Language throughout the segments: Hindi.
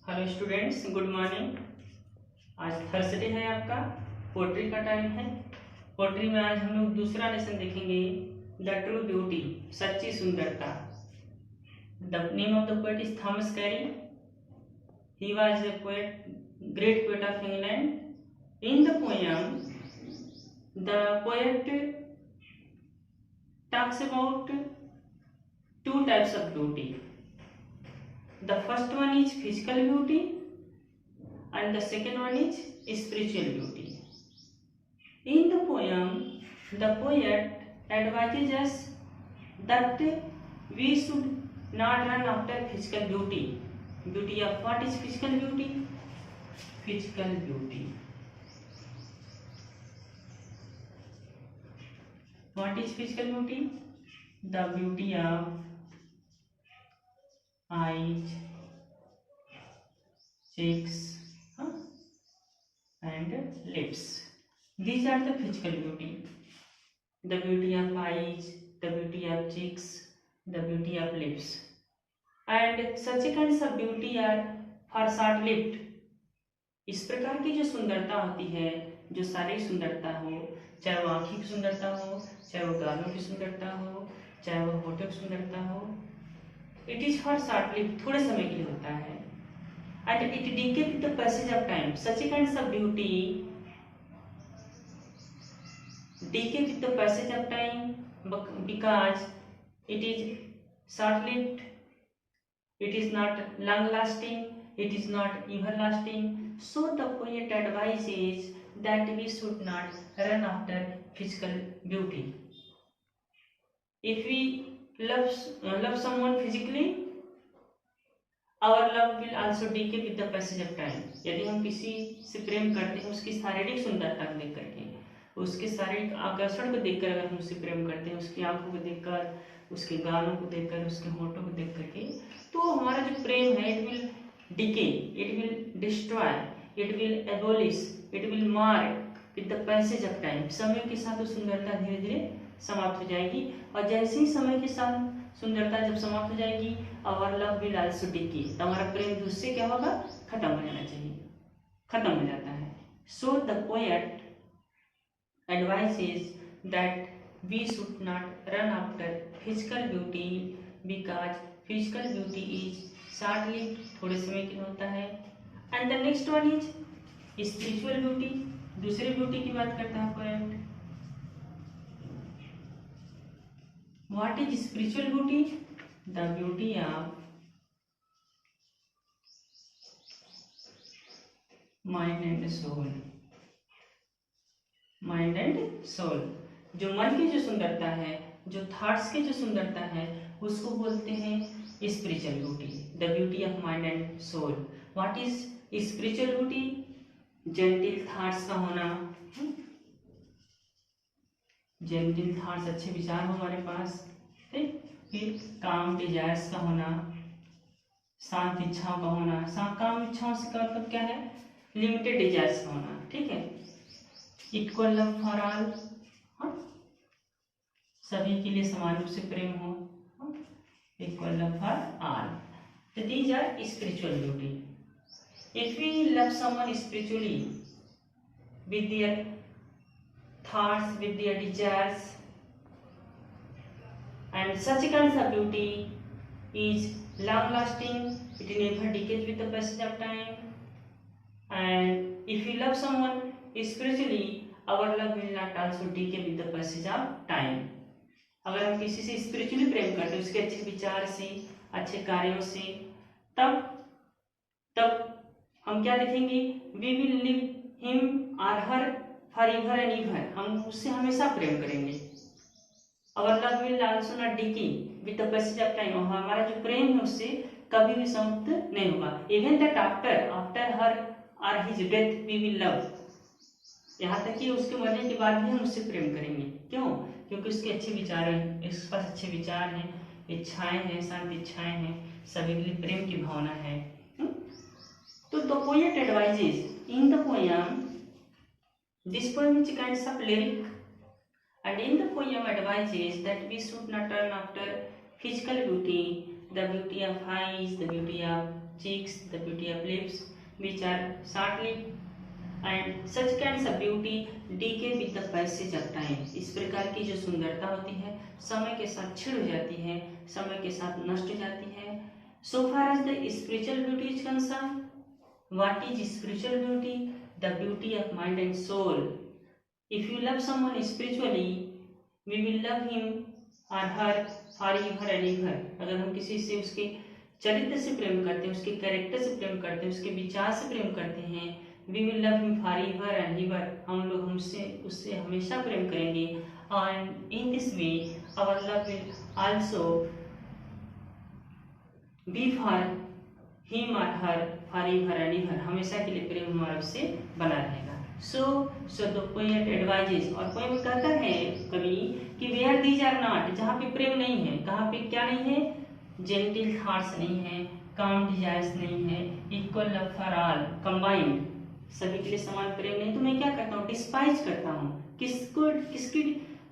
Hello students, good morning. आज थर्सडे है, आपका पोट्री का टाइम है। पोट्री में आज हम लोग दूसरा लेसन देखेंगे, द ट्रू ब्यूटी, सच्ची सुंदरता। The name of the poet is Thomas carry. He was a poet, great poet of England. In the poem the poet talks about two types of beauty. The first one is physical beauty and the second one is spiritual beauty. In the poem, the poet advises us that we should not run after physical beauty. Beauty of what is physical beauty? Physical beauty. What is physical beauty? The beauty of eyes, cheeks, and lips. These are the physical beauty. The beauty of eyes, the beauty of cheeks, the beauty of lips. And such kinds of beauty are for short-lived. इस प्रकार की जो सुंदरता होती है, जो शारीरिक सुंदरता हो, चाहे वो आँखों की सुंदरता हो, चाहे वो गालों की सुंदरता हो, चाहे वो होठों की सुंदरता हो, इट इज फॉर शॉर्ट-लिव्ड, थोड़े समय के लिए होता है। And it decay with the passage of time. Such kinds of beauty decay with the passage of time because it is short lived, it is not long lasting, it is not everlasting. So the poet advises that we should not run after physical beauty. If we love someone physically, our love will also decay with the passage of time. यदि हम किसी से प्रेम करते हैं उसकी शारीरिक सुंदरता को देख करके, उसके शारीरिक आकर्षण को देखकर अगर हम उससे प्रेम करते हैं, उसकी आंखों को देखकर, उसके गालों को देखकर, उसके होठों को देख करके, तो हमारा जो प्रेम है it will decay, it will destroy, it will abolish, it will mark with the passage of time. समय के साथ वो सुंदरता धीरे धीरे समाप्त हो जाएगी, और जैसे ही समय के साथ सुंदरता जब समाप्त हो जाएगी, our love will also decay, तो हमारा प्रेम भी उससे क्या होगा, खत्म हो जाना चाहिए, खत्म हो जाता है। So the poet advises that we should not run after physical beauty because physical beauty is short lived, थोड़े समय के लिए होता है। and the next one is spiritual beauty। दूसरे ब्यूटी की बात करता है poet. what is spiritual beauty? the beauty of mind and soul। Mind and soul, जो मन की जो सुंदरता है, जो थॉट्स की जो सुंदरता है, उसको बोलते हैं spiritual beauty, the beauty of mind and soul. What is spiritual beauty? Gentle thoughts का होना, जेंटिल थॉट्स, अच्छे विचार हो हमारे पास, ठीक। फिर काम डिजायर्स का होना, शांत इच्छाओं का होना। काम इच्छाओं से का मतलब क्या है? लिमिटेड डिजायर्स का होना, ठीक है। इक्वल लव फॉर ऑल, सभी के लिए समान रूप से प्रेम हो, इक्वल लव फॉर ऑल। तो these are spiritual beauty. If we love someone spiritually with their thoughts, with their desires, and such kinds of beauty is long lasting, it never decays with the passage of time. And if we love someone spiritually, our love will not also decay with the passage of time। अगर हम किसी से स्पिरिचुअली प्रेम करते हैं, उसके अच्छे विचार से, अच्छे कार्यों से, तब हम क्या देखेंगे? वी विल लिव हिम और her for ever and ever, हम उससे हमेशा प्रेम करेंगे। Our love will also not decay with the passage of time, और हमारा जो प्रेम है उससे कभी भी समाप्त नहीं होगा। इवन दैट आफ्टर हर और his death we will love, यहाँ तक कि उसके मरने के बाद भी हम उससे प्रेम करेंगे। क्यों? क्योंकि उसके अच्छे विचार हैं, इसके पास अच्छे विचार हैं, इच्छाएं हैं, शांत इच्छाएं हैं, सभी के लिए प्रेम की भावना है। तो the poet advises in the poem, this poem is kinds of lyric, and in the poem advises that we should not run after physical beauty, the beauty of eyes, the beauty of cheeks, the beauty of lips, which are short-lived and such kinds of beauty decay with the passage of time. इस प्रकार की जो सुंदरता होती है समय के साथ क्षीण हो जाती है, समय के साथ नष्ट हो जाती है. So far as the spiritual beauty is concerned, what is spiritual beauty? The beauty of mind and soul. If you love someone spiritually, we will love him or her forever and ever. अगर हम किसी से उसके चरित्र से प्रेम करते हैं, उसके कैरेक्टर से प्रेम करते हैं, उसके विचार से प्रेम करते हैं, we will love him forever and ever. हम लोग उससे हमेशा प्रेम करेंगे. And in this way, our love will also be for him or her forever and ever. हमेशा के लिए प्रेम हमारा उससे बना रहेगा. So the poet advises, और पोएम कहता है कवि कि where these are not, जहाँ पे प्रेम नहीं है, कहाँ पे क्या नहीं है, gentle thoughts नहीं है, calm desires नहीं है, equal love for all, combined, सभी के लिए समान प्रेम नहीं, तो मैं क्या करता हूँ, डिस्पाइज करता हूँ. किसकी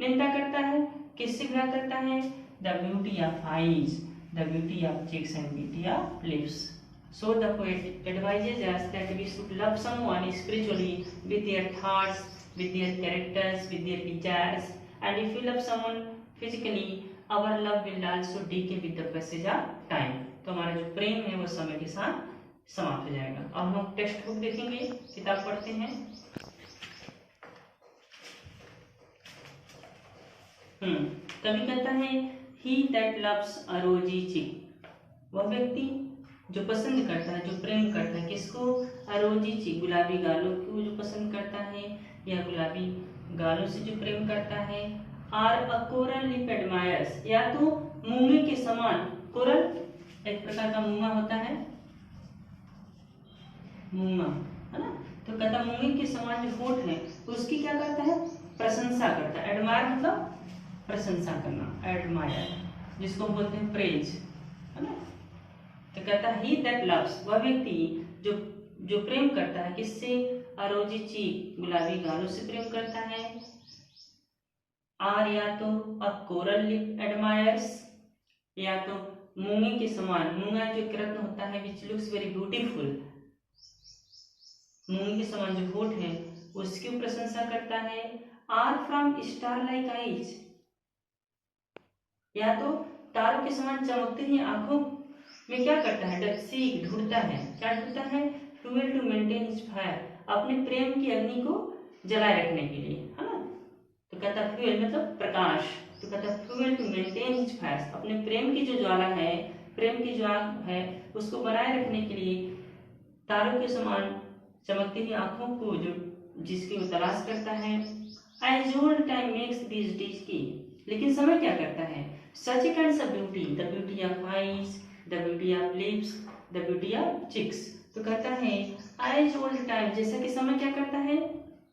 निंदा करता है, किससे घृणा करता है? The beauty of eyes, the beauty of cheeks and beauty of lips. So the poet advises us that we should love someone spiritually with their thoughts, with their characters, with their desires, and if we love someone physically, our love will also decay with the passage of time. तो हमारा जो प्रेम है वो समय के साथ समाप्त हो जाएगा. अब हम टेक्स्ट बुक देखेंगे, किताब पढ़ते हैं. कवि कहता है he that loves a rosy cheek, वह व्यक्ति जो पसंद करता है, जो प्रेम करता है, किसको? अरोजी ची, गुलाबी गालों को जो पसंद करता है या गुलाबी गालों से जो प्रेम करता है. Are a coral lip admires, या तो मूंगे के समान, कोरल एक प्रकार का मूंगा होता है, मूंगा है ना, तो कहता मूंगे के समान जो होठ है उसकी क्या करता है? प्रशंसा करता है. एडमायर मतलब प्रशंसा करना, एडमायर जिसको बोलते हैं प्रेज, है ना. तो कहता ही दैट लव्स, वह व्यक्ति जो प्रेम करता है, किससे? अरोजी चीक, गुलाबी गालों से प्रेम करता है. आर या तो अ कोरल लिप एडमायर्स, या तो मूंगे के समान, मूंगा जो एक रत्न होता है विच लुक्स वेरी ब्यूटीफुल, मूंगे के समान जो होठ है उसकी प्रशंसा करता है. Or from star like eyes, या तो तारों के समान चमकती हुई आंखों में क्या करता है? डथ सीक, ढूंढता है. क्या ढूंढता है? Fuel to maintain his fire, अपने प्रेम की अग्नि को जलाए रखने के लिए, है ना. तो कहता फ्यूल मतलब प्रकाश, तो कहता fuel to maintain his fire, अपने प्रेम की जो ज्वाला है, प्रेम की जो आग है उसको बनाए रखने के लिए तारों के समान चमकती हुई आंखों को जो जिसकी वो तलाश करता है. As old time makes these decay, लेकिन समय क्या करता है? Such kinds of beauty, the beauty of eyes, the beauty of lips, the beauty of cheeks. तो कहता है एज ओल्ड टाइम, जैसा कि समय क्या करता है?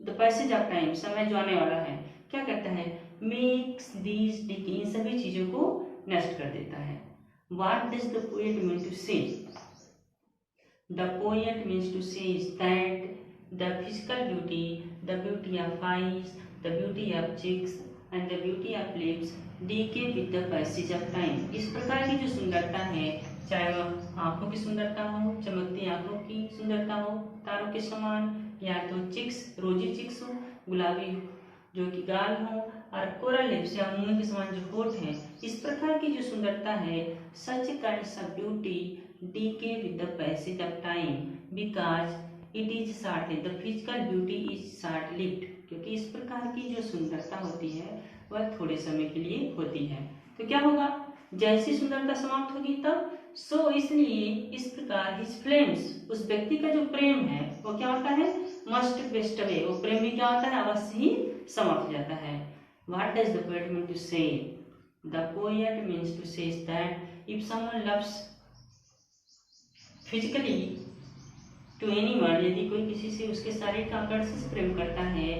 द पैसेज ऑफ टाइम, समय जो आने वाला है क्या करता है? मेक्स दीज डिके, इन सभी चीजों को नष्ट कर देता है. What does the poet mean to say? The poet means to say that the physical beauty, the beauty of eyes, the beauty of cheeks and the beauty of lips decay with the passage of time. इस प्रकार की जो सुंदरता है, चाहे वह आंखों की सुंदरता हो, चमकती आंखों की सुंदरता हो तारों के समान, या तो चिक्स, रोजी चिक्स हो, गुलाबी जो कि गाल हो, और कोरल लिप्स या मूंगे के समान जो होठ हैं, इस प्रकार की जो सुंदरता है, such kinds of beauty decay with the passage of time because it is short lived, the physical beauty is short lived, क्योंकि इस प्रकार की जो सुंदरता होती है वह थोड़े समय के लिए होती है. तो क्या होगा? जैसी सुंदरता समाप्त होगी तब, सो इसलिए इस प्रकार हिज फ्लेम्स, उस व्यक्ति का जो प्रेम है वो क्या होता है? मस्ट वेस्ट अवे, वो प्रेम भी क्या होता है? अवश्य ही समाप्त हो जाता है. What does the poet mean to say? The poet means to say that if someone loves physically to anyone, यदि कोई किसी से उसके शारीरिक आकर्षण से प्रेम करता है,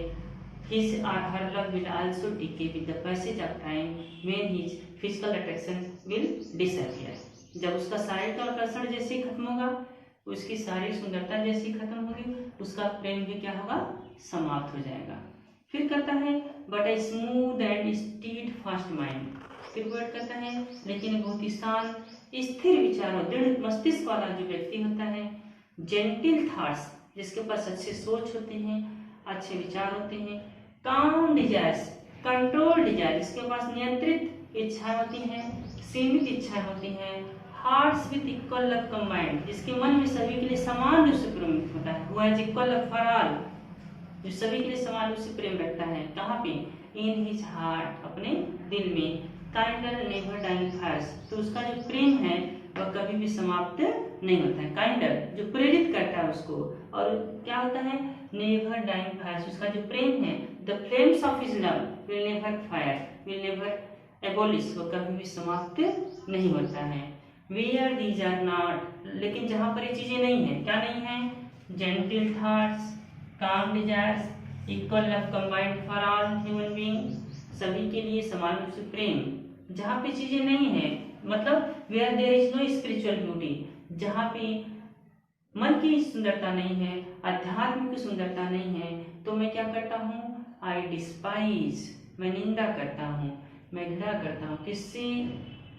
his or her love will also decay with the passage of time when his physical attraction will disappear. जब उसका शारीरिक आकर्षण जैसे ही खत्म होगा, उसकी शारीरिक सुंदरता जैसी खत्म होगी, उसका प्रेम भी क्या होगा? समाप्त हो जाएगा. फिर कहता है but a smooth and stead fast mind, फिर वर्ड कहता है लेकिन बहुत ही शांत स्थिर विचारों, दृढ़ मस्तिष्क वाला जो व्यक्ति होता है, जेंटिल थॉट्स, जिसके पास अच्छे सोच होते हैं, अच्छे विचार होते हैं, काम डिजायर्स, कंट्रोल डिजायर, जिसके पास नियंत्रित इच्छाएं होती हैं, सीमित इच्छाएं होती हैं, hearts with equal love combined, जिसके मन में सभी के लिए समान रूप से प्रेम होता है, वो है इक्वल लव फॉर ऑल, जो सभी के लिए समान रूप से प्रेम रखता है। कहाँ पे? इन हिज हार्ट, अपने दिल में। काइंडर नेवर डाइंग फायर्स, तो उसका जो प्रेम है वह कभी भी समाप्त नहीं होता है। काइंडर जो प्रेरित करता है उसको, और क्या होता है? नेवर डाइंग फायर्स, उसका जो प्रेम है, the flames of his love will never fire, will never abolish, वो कभी भी समाप्त नहीं होता है। वेयर दीज आर नॉट, लेकिन जहां पर ये चीजें नहीं है, क्या नहीं है? जेंटिल थॉट्स, काम desires, equal love combined for all human being, सभी के लिए समान रूप से प्रेम, जहाँ पे चीजें नहीं है, मतलब where there is no spiritual beauty, जहाँ पे मन की सुंदरता नहीं है, अध्यात्म की सुंदरता नहीं है, तो मैं क्या करता हूँ? आई डिस्पाइज, मैं निंदा करता हूँ, मैं घृणा करता हूँ। किससे?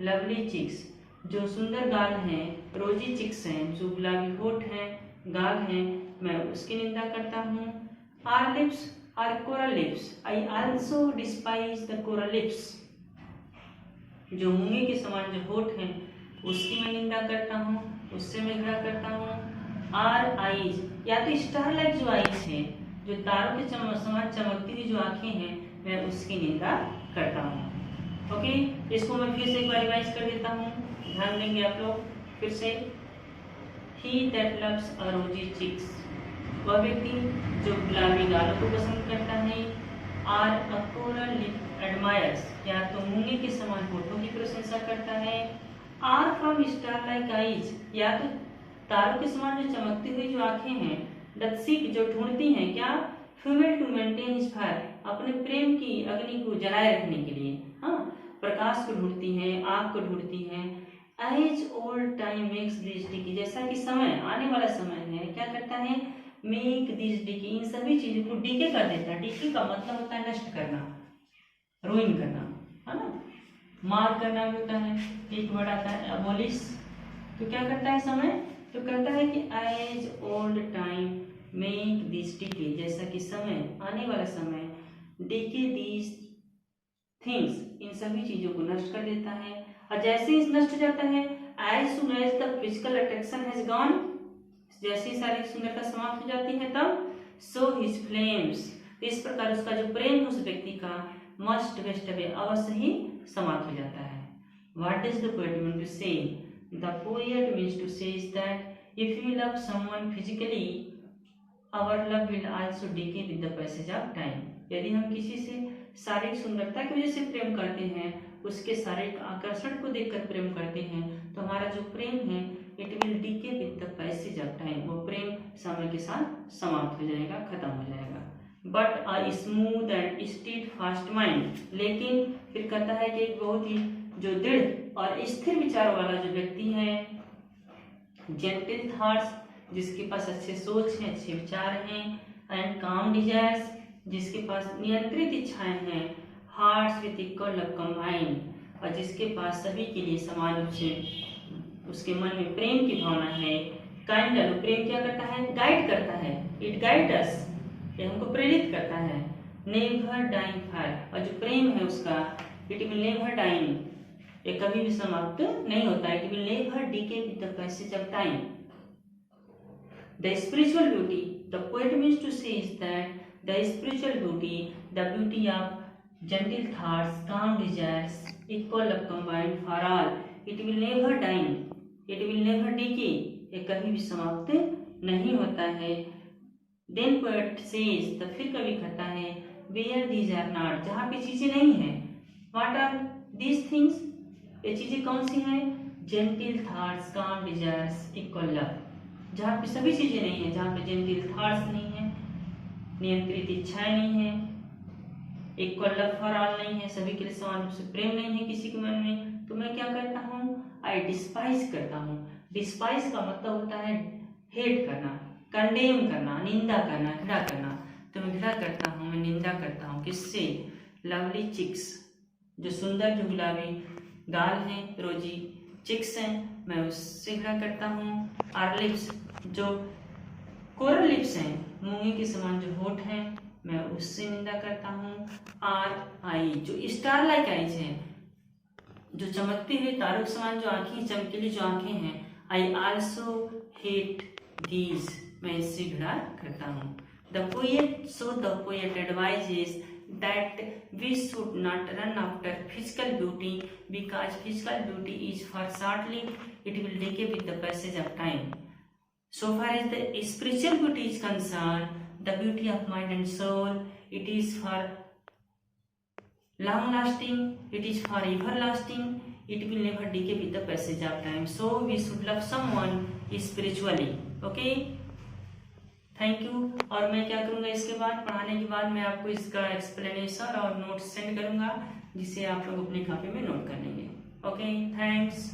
लवली चिक्स, जो सुंदर गाल हैं, रोजी चिक्स हैं, जो गुलाबी होठ हैं, गाल हैं, मैं उसकी निंदा करता हूँ। Or lips are coral lips, I also despise the coral lips, जो मूंगे के समान जो होठ हैं उसकी मैं निंदा करता हूँ, उससे मैं घृणा करता हूँ। आर आईज, या तो स्टार लाइक जो आईज है, जो तारों के समान चमकती हुई जो आंखें हैं, मैं उसकी निंदा करता हूँ। ओके, इसको मैं फिर से एक बार रिवाइज कर देता हूँ, ध्यान देंगे आप लोग फिर से। ही दैट लव्स अ रोजी चिक्स, वह व्यक्ति जो गुलाबी गालों को पसंद करता है। Are a coral lip admires, या तो मूंगे के समान होठों की प्रशंसा करता है। Or from star like eyes, या तो तारों के समान जो चमकती हुई जो आंखें हैं। डथ सीक, जो ढूंढती हैं क्या? फ्यूमेल टू मेंटेन हिज फायर, अपने प्रेम की अग्नि को जलाए रखने के लिए, हाँ, प्रकाश को ढूंढती हैं, आग को ढूंढती हैं। As old time makes this decay, जैसा कि समय, आने वाला समय है, क्या करता है? मेक दिस डिकी, इन सभी चीजों को डीके कर देता है। डीके का मतलब होता है नष्ट करना, रूइन करना, है ना, मार करना भी होता है। एक वर्ड आता है अबोलिश, तो क्या करता है समय? तो कहता है कि as old time make this decay, जैसा कि समय, आने वाला समय, डिके दिस थिंग्स, इन सभी चीजों को नष्ट कर देता है। और जैसे ही नष्ट हो जाता है, as soon as the physical attraction has gone, जैसे ही शारीरिक सुंदरता समाप्त हो जाती है तब, सो हिज फ्लेम्स, इस प्रकार उसका जो प्रेम उस व्यक्ति का मस्ट वेस्ट अवे, अवश्य ही समाप्त हो जाता है। What does the poet mean to say? The poet means to say is that if you love someone physically, our love will also decay with the passage of time, यदि हम किसी से शारीरिक सुंदरता की वजह से प्रेम करते हैं, उसके शारीरिक आकर्षण को देखकर प्रेम करते हैं, तो हमारा जो प्रेम है it will decay with the passage of time, वो प्रेम समय के साथ समाप्त हो जाएगा, खत्म हो जाएगा। But a smooth and stead fast mind, लेकिन फिर कहता है कि एक बहुत ही जो दृढ़ और स्थिर विचार वाला जो व्यक्ति है, जेंटल थॉट्स, जिसके पास अच्छे सोच हैं, अच्छे विचार हैं, एंड काम डिजायर्स, जिसके पास नियंत्रित इच्छाएं हैं, hearts with equal love combined, और जिसके पास सभी के लिए समान रूप से उसके मन में प्रेम की भावना है। काइंडर, प्रेम क्या करता है? गाइड करता है, इट गाइड अस, ये हमको प्रेरित करता है। नेवर डाइंग फायर, और जो प्रेम है उसका, इट विल नेवर डाइंग, ये कभी भी समाप्त नहीं होता है, it will never decay with the passage of time. The spiritual beauty, the poet means to say is that the spiritual beauty, the beauty of gentle thoughts, calm desires, equal love combined for all, it will never die, it will never decay, ये कभी भी समाप्त नहीं होता है। Then poet says, तो फिर कवि कहता है, where these are not, जहाँ पे चीजें नहीं है, what are these things, ये चीजें कौन सी हैं? Gentle thoughts, calm desires, equal love, जहाँ पे सभी चीजें नहीं है, जहाँ पे जेंटल थॉट्स नहीं है, नियंत्रित इच्छाएं नहीं है, इक्वल लव फॉर ऑल नहीं है, सभी के लिए समान रूप से प्रेम नहीं है किसी के मन में, तो मैं क्या करता हूँ? आई डिस्पाइज करता हूँ। डिस्पाइज का मतलब होता है हेट करना, कंडेम करना, निंदा करना, घृणा करना, तो मैं घृणा करता हूँ, मैं निंदा करता हूँ। किससे? लवली चिक्स, जो सुंदर जो गुलाबी गाल हैं, रोजी चिक्स हैं मैं उससे घृणा करता हूँ। आर लिप्स जो कोरल लिप्स हैं, मूंगे के समान जो होठ हैं, मैं उससे निंदा करता हूँ। आर आई जो स्टार लाइक आईज हैं, जो चमकते हुए तारों के समान जो आंखें, चमकीली जो आंखें हैं, आई आल्सो हेट दीज, मैं इससे घृणा करता हूँ। The poet advises that we should not run after physical beauty because physical beauty is for short-lived, it will decay with the passage of time. So far as the spiritual beauty is concerned, the beauty of mind and soul, it is for long lasting, it is for everlasting, it will never decay with the passage of time. So we should love someone spiritually. Okay, thank you. और मैं क्या करूँगा, इसके बाद पढ़ाने के बाद मैं आपको इसका एक्सप्लेनेशन और नोट्स सेंड करूँगा, जिसे आप लोग अपने कॉपी में नोट कर लेंगे। Okay, thanks.